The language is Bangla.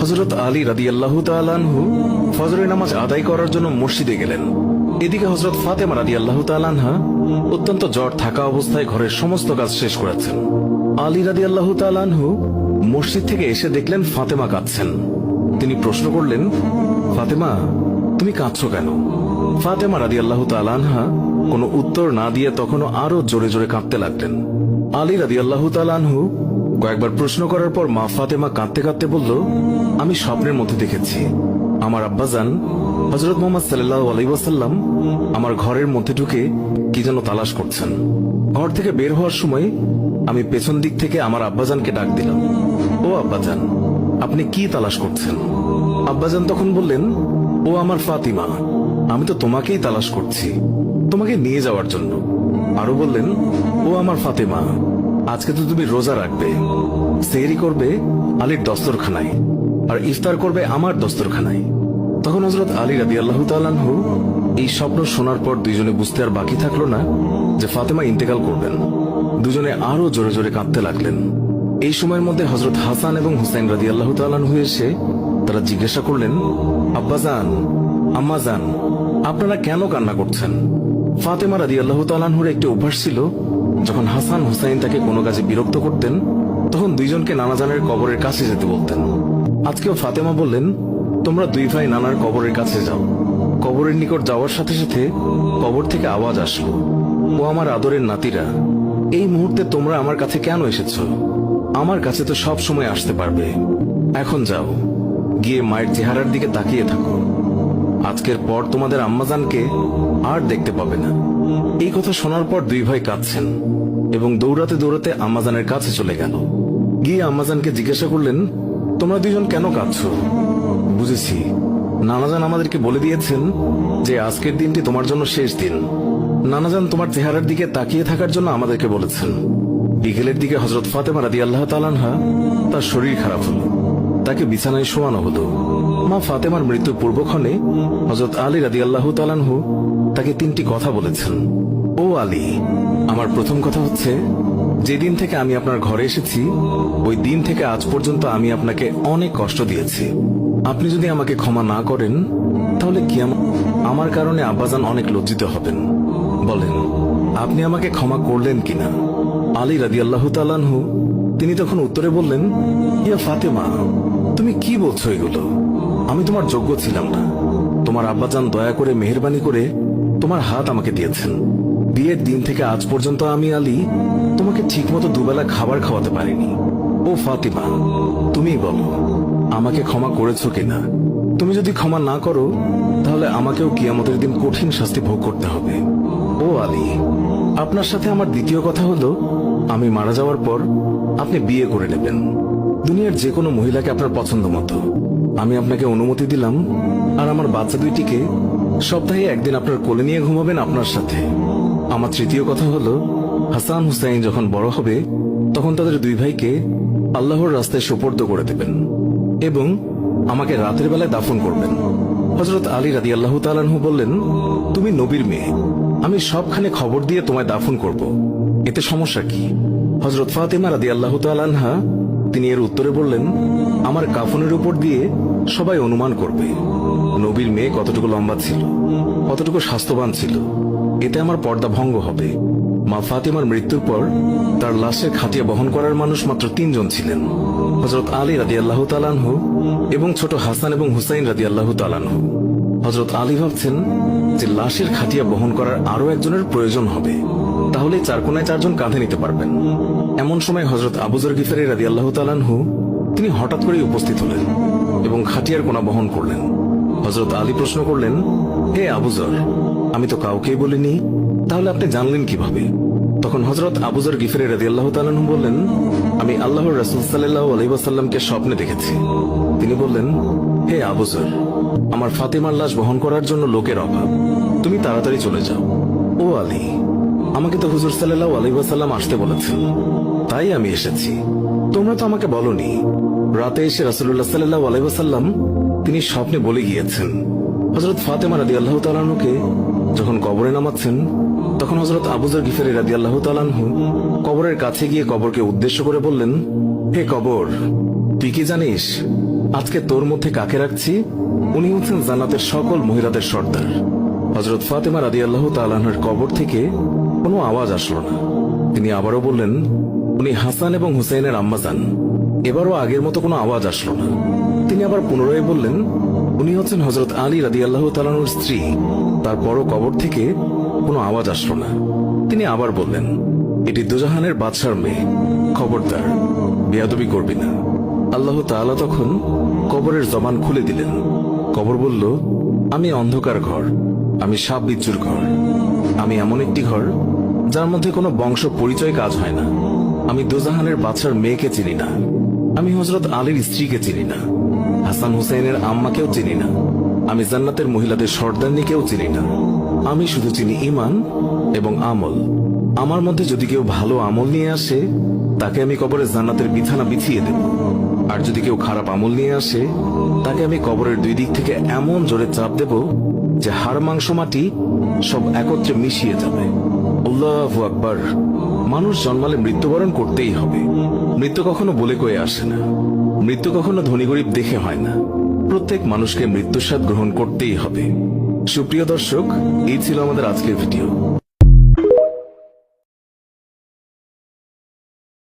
হযরত আলী রাদিয়াল্লাহু তাআলা আনহু ফজরের নামাজ আদায় করার জন্য মসজিদে গেলেন। এদিকে হযরত ফাতেমা রাদিয়াল্লাহু তাআলা আনহা অত্যন্ত জ্বর থাকা অবস্থায় ঘরের সমস্ত কাজ শেষ করেছেন। আলী রাদিয়াল্লাহু তাআলা আনহু মসজিদ থেকে এসে দেখলেন ফাতেমা কাঁদছেন। তিনি প্রশ্ন করলেন, ফাতেমা, তুমি কাঁদছো কেন? ফাতেমা রাদিয়াল্লাহু তাআলা আনহা কোনো উত্তর না দিয়ে তখনও আরো জোরে জোরে কাঁদতে লাগলেন। আলী রাদিয়াল্লাহু তাআলা আনহু কয়েকবার প্রশ্ন করার পর মা ফাতেমা কাঁদতে কাঁদতে বলল, আমি স্বপ্নের মধ্যে দেখেছি আমার আব্বাজান হযরত মুহাম্মদ সাল্লাল্লাহু আলাইহি ওয়াসাল্লাম আমার ঘরের মধ্যে ঢুকে কি যেন তালাশ করছেন। ঘর থেকে বের হওয়ার সময় আমি পেছন দিক থেকে আমার আব্বাজানকে ডাক দিলাম, ও আব্বাজান, আপনি কি তালাশ করছেন? আব্বাজান তখন বললেন, ও আমার ফাতিমা, আমি তো তোমাকেই তালাশ করছি, তোমাকে নিয়ে যাওয়ার জন্য। আরো বললেন, ও আমার ফাতেমা, আজকে তো তুমি রোজা রাখবে, সেহরি করবে আলীর দস্তরখানায় আর ইফতার করবে আমার দস্তরখানায়। তখন হযরত আলী রাদিয়াল্লাহু তাআলা আনহু এই স্বপ্ন শোনার পর দুইজনে বুঝতে আর বাকি থাকলো না যে ফাতেমা ইন্তেকাল করবেন। দুজনে আরো জোরে জোরে কাঁদতে লাগলেন। এই সময়ের মধ্যে হযরত হাসান এবং হুসাইন রাদিয়াল্লাহু তাআলা আনহু এসে তারা জিজ্ঞাসা করলেন, আব্বাজান, আম্মাজান, আপনারা কেন কান্না করছেন? ফাতেমা রাদিয়াল্লাহু তাআলা আনহুর একটি অভ্যাস ছিল, যখন হাসান হুসাইন তাকে কোনো কাজে বিরক্ত করতেন তখন দুইজনকে নানাজানের কবরের কাছে যেতে বলতেন। আজকেও ফাতেমা বললেন, তোমরা দুই ভাই নানার কবরের কাছে যাও। কবরের নিকট যাওয়ার সাথে সাথে কবর থেকে আওয়াজ আসলো, ও আমার আদরের নাতিরা, এই মুহূর্তে তোমরা আমার কাছে কেন এসেছো? আমার কাছে তো সব সময় আসতে পারবে। এখন যাও, গিয়ে মায়ের চেহারার দিকে তাকিয়ে থাকো। আজকের পর তোমাদের আম্মাজানকে আর দেখতে পাবে না। এই কথা শোনার পর দুই ভাই কাঁদছেন এবং দৌড়াতে দৌড়াতে আম্মাজানের কাছে চলে গেল। গিয়ে আম্মাজানকে জিজ্ঞাসা করলেন, তোমরা দুইজন কেন কাঁদছো? বুঝেছি, নানাজান আমাদেরকে বলে দিয়েছেন যে আজকের দিনটি তোমার জন্য শেষ দিন। নানাজান তোমার চেহারার দিকে তাকিয়ে থাকার জন্য আমাদেরকে বলেছেন। বিকেলের দিকে হযরত ফাতেমা রাদিয়াল্লাহু তাআলা আনহা তার শরীর খারাপ হলো, তাকে বিছানায় শোয়ানো হলো। মা ফাতেমার মৃত্যুর পূর্বক্ষণে হযরত আলী রাদিয়াল্লাহু তাআলা আনহু তাকে তিনটি কথা বলেছেন। ও আলী, আমার প্রথম কথা হচ্ছে, যেদিন থেকে আমি আপনার ঘরে এসেছি ওই দিন থেকে আজ পর্যন্ত আমি আপনাকে অনেক কষ্ট দিয়েছি। আপনি যদি আমাকে ক্ষমা না করেন তাহলে আমার কারণে আব্বাজান অনেক লজ্জিত হবেন। বলেন, আপনি আমাকে ক্ষমা করলেন কিনা? আলী রাদিয়াল্লাহু তাআলা আনহু তিনি তখন উত্তরে বললেন, ইয়া ফাতেমা, তুমি কি বলছো এগুলো? আমি তোমার যোগ্য ছিলাম না। তোমার আব্বাজান দয়া করে মেহেরবানি করে তোমার হাত আমাকে দিয়েছেন। বিয়ের দিন থেকে আজ পর্যন্ত আমি আলী তোমাকে ঠিকমতো দুবেলা খাবার খাওয়াতে পারিনি। ও ফাতিমা, তুমি বলো, আমাকে ক্ষমা করেছো কিনা? তুমি যদি ক্ষমা না করো তাহলে আমাকেও কিয়ামতের দিন কঠিন শাস্তি ভোগ করতে হবে। ও আলী, আপনার সাথে আমার দ্বিতীয় কথা হলো, আমি মারা যাওয়ার পর আপনি বিয়ে করে নেবেন দুনিয়ার যে কোনো মহিলাকে আপনার পছন্দ মতো। আমি আপনাকে অনুমতি দিলাম, আর আমার বাচ্চা দুইটিকে সপ্তাহে একদিন আপনার কোলে নিয়ে ঘুমাবেন আপনার সাথে। আমার তৃতীয় কথা হলো, হাসান হুসাইন যখন বড় হবে তখন তাদের দুই ভাইকে আল্লাহর রাস্তায় সুপর্দ করে দেবেন এবং আমাকে রাতের বেলায় দাফন করবেন। হযরত আলী রাদিয়াল্লাহু তাআলা আনহু বললেন, তুমি নবীর মেয়ে, আমি সবখানে খবর দিয়ে তোমায় দাফন করব, এতে সমস্যা কি? হযরত ফাতেমা রাদিয়াল্লাহু তাআলা আনহা তিনি এর উত্তরে বললেন, আমার কাফনের উপর দিয়ে সবাই অনুমান করবে নবীর মেয়ে কতটুকু লম্বা ছিল, কতটুকু স্বাস্থ্যবান ছিল, এতে আমার পর্দা ভঙ্গ হবে। মা ফাতেমার মৃত্যুর পর তার লাশের খাটিয়া বহন করার মানুষ মাত্র 3 জন ছিলেন, হযরত আলী রাদিয়াল্লাহু তাআলা আনহু এবং ছোট হাসান এবং হুসাইন রাদিয়াল্লাহু তাআলা আনহু। হযরত আলী ভাবছেন যে লাশের খাটিয়া বহন করার আরো একজনের প্রয়োজন হবে, তাহলে 4 কোণায় 4 জন কাঁধে নিতে পারবেন। এমন সময় হযরত আবু যর গিফারী রাদিয়াল্লাহু তাআলা আনহু তিনি হঠাৎ করেই উপস্থিত হলেন এবং খাটিয়ার কোণা বহন করলেন। হযরত আলী প্রশ্ন করলেন, হে আবু যর, আমি তো কাউকেই বলিনি, তাহলে আপনি জানলেন কিভাবে? তখন হযরত আবু যর গিফারী রাদিয়াল্লাহু তাআলা আনহু বললেন, আমি আল্লাহর রাসূল সাল্লাল্লাহু আলাইহি ওয়াসাল্লামকে স্বপ্নে দেখেছি। তিনি বললেন, হে আবু যর, আমার ফাতেমার লাশ বহন করার জন্য লোকের অভাব, তুমি তাড়াতাড়ি চলে যাও। ও আলী, আমাকে তো হুজুর সাল্লাল্লাহু আলাইহি ওয়াসাল্লাম আসতে বলেছেন, তাই আমি এসেছি। তোমরা তো আমাকে বলনি। রাতে এসে রাসূলুল্লাহ সাল্লাল্লাহু আলাইহি ওয়াসাল্লাম তিনি স্বপ্নে বলে গিয়েছেন। হযরত ফাতেমা রাদিয়াল্লাহু তাআলা আনহুকে যখন কবরে নামাচ্ছেন তখন হযরত আবু যর গিফারী রাদিয়াল্লাহু তাআলা আনহু কবরের কাছে গিয়ে কবরকে উদ্দেশ্য করে বললেন, হে কবর, তুই কি জানিস আজকে তোর মধ্যে কাকে রাখছি? উনি হচ্ছেন জান্নাতের সকল মহিলাদের সর্দার। হযরত ফাতেমা রাদিয়াল্লাহু তাআলা আনহার কবর থেকে কোনো আওয়াজ আসলো না। তিনি আবারও বললেন, উনি হাসান এবং হুসাইনের আম্মাজান। এবারও আগের মতো কোনো আওয়াজ আসলো না। তিনি আবার পুনরায় বললেন, উনি হচ্ছেন হযরত আলী রাদিয়াল্লাহু তাআলা আনহুর স্ত্রী। তারপরও কবর থেকে কোনো আওয়াজ আসলো না। তিনি আবার বললেন, এটি দুজাহানের বাদশার মেয়ে, খবরদার বেয়াদবি করবি না। আল্লাহ তাআলা তখন কবরের জবান খুলে দিলেন। কবর বলল, আমি অন্ধকার ঘর, আমি সাপ বিচ্ছুর ঘর, আমি এমন একটি ঘর যার মধ্যে কোনো বংশ পরিচয় কাজ হয় না। আমি দুজাহানের বাদশার মেয়েকে চিনি না, আমি হযরত আলীর স্ত্রীকে চিনি না, হাসান হুসাইনের আম্মাকেও চিনি না, আমি জান্নাতের মহিলাদের সর্দারনিকেও চিনি না। আমি শুধু চিনি ঈমান এবং আমল। আমার মধ্যে যদি কেউ ভালো আমল নিয়ে আসে, তাকে আমি কবরে জান্নাতের বিছানা বিছিয়ে দেব। আর যদি কেউ খারাপ আমল নিয়ে আসে, তাকে আমি কবরের দুই দিক থেকে এমন জোরে চাপ দেব যে হাড় মাংস মাটি সব একত্রে মিশিয়ে যাবে। আল্লাহু আকবার। মানুষ জন্মালে মৃত্যুবরণ করতেই হবে। মৃত্যু কখনো বলে কয়ে আসে না, মৃত্যু কখনো ধনী গরিব দেখে হয় না। প্রত্যেক মানুষকে মৃত্যুর স্বাদ গ্রহণ করতেই হবে। সুপ্রিয় দর্শক, এই ছিল আমাদের আজকের ভিডিও।